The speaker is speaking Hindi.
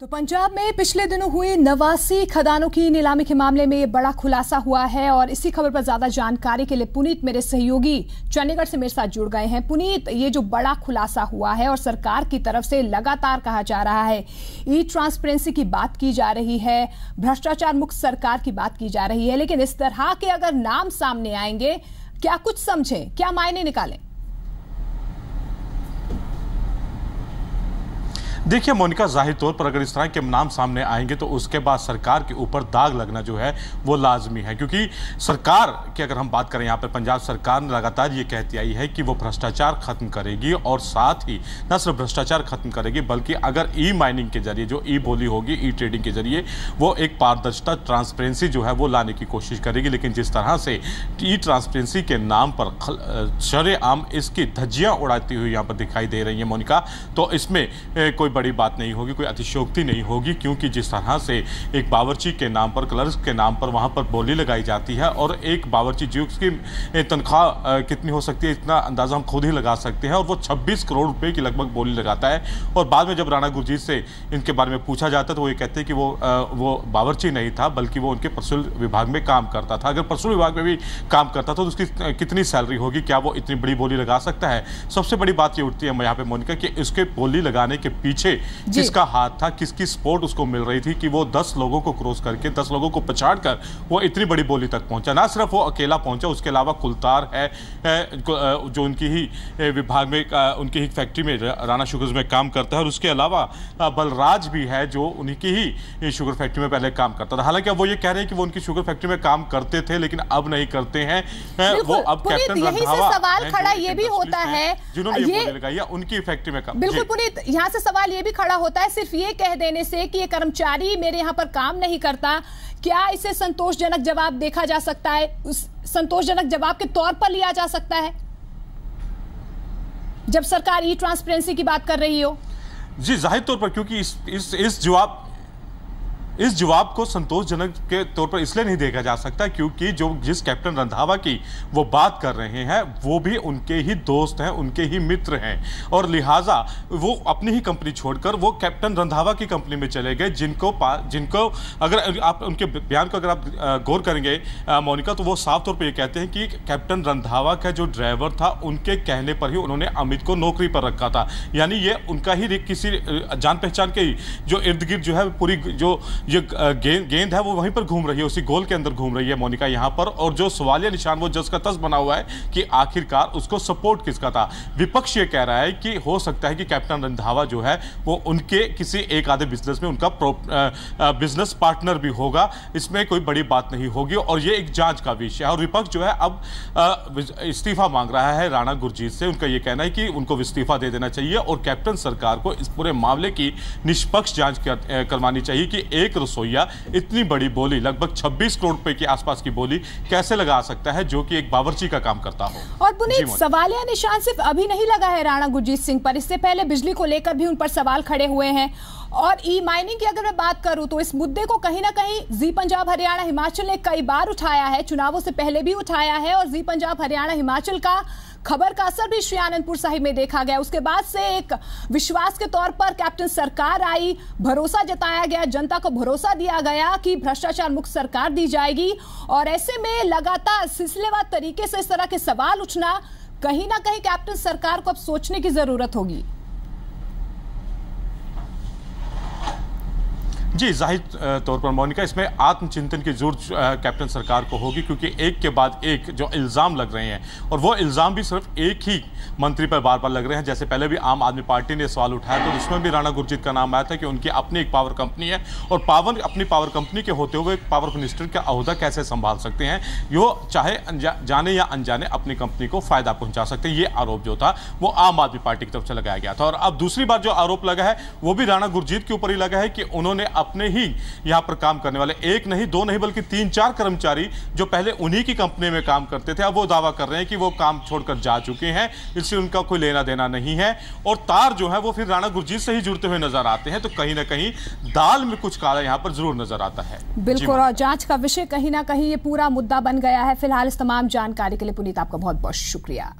तो पंजाब में पिछले दिनों हुई 89 खदानों की नीलामी के मामले में ये बड़ा खुलासा हुआ है और इसी खबर पर ज्यादा जानकारी के लिए पुनीत मेरे सहयोगी चंडीगढ़ से मेरे साथ जुड़ गए हैं। पुनीत, ये जो बड़ा खुलासा हुआ है और सरकार की तरफ से लगातार कहा जा रहा है, ई ट्रांसपेरेंसी की बात की जा रही है, भ्रष्टाचार मुक्त सरकार की बात की जा रही है, लेकिन इस तरह के अगर नाम सामने आएंगे, क्या कुछ समझें, क्या मायने निकालें? देखिए मोनिका, जाहिर तौर पर अगर इस तरह के नाम सामने आएंगे तो उसके बाद सरकार के ऊपर दाग लगना जो है वो लाजमी है, क्योंकि सरकार की अगर हम बात करें यहाँ पर पंजाब सरकार ने लगातार ये कहती आई है कि वो भ्रष्टाचार खत्म करेगी और साथ ही न सिर्फ भ्रष्टाचार खत्म करेगी बल्कि अगर ई माइनिंग के जरिए जो ई बोली होगी, ई ट्रेडिंग के जरिए वो एक पारदर्शिता, ट्रांसपेरेंसी जो है वो लाने की कोशिश करेगी। लेकिन जिस तरह से ई ट्रांसपेरेंसी के नाम पर शरेआम इसकी धज्जियाँ उड़ाती हुई यहाँ पर दिखाई दे रही है मोनिका, तो इसमें कोई बड़ी बात नहीं होगी, कोई अतिशयोक्ति नहीं होगी, क्योंकि जिस तरह से एक बावर्ची के नाम पर, क्लर्क के नाम पर वहां पर बोली लगाई जाती है और एक बावर्ची जिसकी तनख्वाह कितनी हो सकती है इतना अंदाजा हम खुद ही लगा सकते हैं, और वो 26 करोड़ रुपए की लगभग बोली लगाता है। और बाद में जब राणा गुरजीत से इनके बारे में पूछा जाता है तो वो ये कहते हैं कि वो बावर्ची नहीं था बल्कि वो उनके परसुल विभाग में काम करता था। अगर परसुल विभाग में भी काम करता था तो उसकी कितनी सैलरी होगी, क्या वो इतनी बड़ी बोली लगा सकता है? सबसे बड़ी बात ये उठती है यहाँ पे मोनिका कि इसके बोली लगाने के पीछे किसका हाथ था, किसकी सपोर्ट उसको मिल रही थी कि वो 10 लोगों को क्रॉस करके, 10 लोगों को पछाड़कर वो इतनी बड़ी बोली तक पहुंचा। ना सिर्फ वो अकेला पहुंचा, उसके अलावा कुलतार है जो उनकी ही विभाग में, उनकी ही फैक्ट्री में, राणा शुगर्स में काम करता है, और उसके अलावा बलराज भी है जो उन्हीं की ही शुगर फैक्ट्री में पहले काम करता था। हालांकि अब वो ये कह रहे हैं कि वो उनकी शुगर फैक्ट्री में काम करते थे लेकिन अब नहीं करते हैं। वो अब कैप्टन रंधावा सवाल खड़ा ये भी होता है, जिन्होंने ये बोली लगाई है उनकी फैक्ट्री में काम। बिल्कुल पुनीत, यहाँ से सवाल ये भी खड़ा होता है, सिर्फ ये कह देने से कि ये कर्मचारी मेरे यहाँ पर काम नहीं करता, क्या इसे संतोषजनक जवाब देखा जा सकता है, उस संतोषजनक जवाब के तौर पर लिया जा सकता है जब सरकार ई ट्रांसपेरेंसी की बात कर रही हो? जी, जाहिर तौर पर, क्योंकि इस जवाब को संतोषजनक के तौर पर इसलिए नहीं देखा जा सकता क्योंकि जिस कैप्टन रंधावा की वो बात कर रहे हैं वो भी उनके ही दोस्त हैं, उनके ही मित्र हैं, और लिहाजा वो अपनी ही कंपनी छोड़कर वो कैप्टन रंधावा की कंपनी में चले गए, जिनको अगर आप उनके बयान को अगर आप गौर करेंगे मोनिका, तो वो साफ तौर पर ये कहते हैं कि कैप्टन रंधावा का जो ड्राइवर था उनके कहने पर ही उन्होंने अमित को नौकरी पर रखा था। यानी ये उनका ही किसी जान पहचान के जो इर्द गिर्द जो है पूरी जो ये गेंद है वो वहीं पर घूम रही है, उसी गोल के अंदर घूम रही है मोनिका यहाँ पर। और जो सवालिया निशान वो जस का तस बना हुआ है कि आखिरकार उसको सपोर्ट किसका था। विपक्ष ये कह रहा है कि हो सकता है कि कैप्टन रंधावा जो है वो उनके किसी एक आधे बिजनेस में उनका बिजनेस पार्टनर भी होगा, इसमें कोई बड़ी बात नहीं होगी और ये एक जांच का विषय है। और विपक्ष जो है अब इस्तीफा मांग रहा है राणा गुरजीत से। उनका ये कहना है कि उनको इस्तीफा दे देना चाहिए और कैप्टन सरकार को इस पूरे मामले की निष्पक्ष जांच करवानी चाहिए कि एक रसोइया इतनी बड़ी बोली, लगभग 26 करोड़ रुपए के आसपास की बोली कैसे लगा सकता है जो कि एक बावर्ची का काम करता हो। और पुनीत, सवालिया निशान सिर्फ अभी नहीं लगा है राणा गुरजीत सिंह पर, इससे पहले बिजली को लेकर भी उन पर सवाल खड़े हुए हैं। और ई माइनिंग की अगर मैं बात करूं तो इस मुद्दे को कहीं ना कहीं जी पंजाब हरियाणा हिमाचल ने कई बार उठाया है, चुनावों से पहले भी उठाया है, और जी पंजाब हरियाणा हिमाचल का खबर का असर भी श्री आनंदपुर साहिब में देखा गया। उसके बाद से एक विश्वास के तौर पर कैप्टन सरकार आई, भरोसा जताया गया, जनता को भरोसा दिया गया कि भ्रष्टाचार मुक्त सरकार दी जाएगी, और ऐसे में लगातार सिलसिलेवार तरीके से इस तरह के सवाल उठना, कहीं ना कहीं कैप्टन सरकार को अब सोचने की जरूरत होगी। जी, जाहिर तौर पर मोनिका, इसमें आत्मचिंतन की जरूरत कैप्टन सरकार को होगी, क्योंकि एक के बाद एक जो इल्ज़ाम लग रहे हैं, और वो इल्ज़ाम भी सिर्फ एक ही मंत्री पर बार बार लग रहे हैं। जैसे पहले भी आम आदमी पार्टी ने सवाल उठाया तो उसमें भी राणा गुरजीत का नाम आया था कि उनकी अपनी एक पावर कंपनी है और अपनी पावर कंपनी के होते हुए एक पावर मिनिस्टर का अहदा कैसे संभाल सकते हैं, यो चाहे जाने या अनजाने अपनी कंपनी को फायदा पहुंचा सकते हैं। ये आरोप जो था वो आम आदमी पार्टी की तरफ से लगाया गया था। और अब दूसरी बार जो आरोप लगा है वो भी राणा गुरजीत के ऊपर ही लगा है कि उन्होंने अपने ही यहां पर काम करने वाले एक नहीं, दो नहीं, बल्कि 3-4 कर्मचारी जो पहले उन्हीं की कंपनी में काम करते थे, अब वो दावा कर रहे हैं कि वो काम छोड़कर जा चुके हैं, इससे उनका कोई लेना देना नहीं है। और तार जो है वो फिर राणा गुरजीत से ही जुड़ते हुए नजर आते हैं। तो कहीं ना कहीं दाल में कुछ काला यहां पर जरूर नजर आता है। बिल्कुल, और जांच का विषय कहीं ना कहीं ये पूरा मुद्दा बन गया है। फिलहाल इस तमाम जानकारी के लिए पुनीत आपका बहुत बहुत शुक्रिया।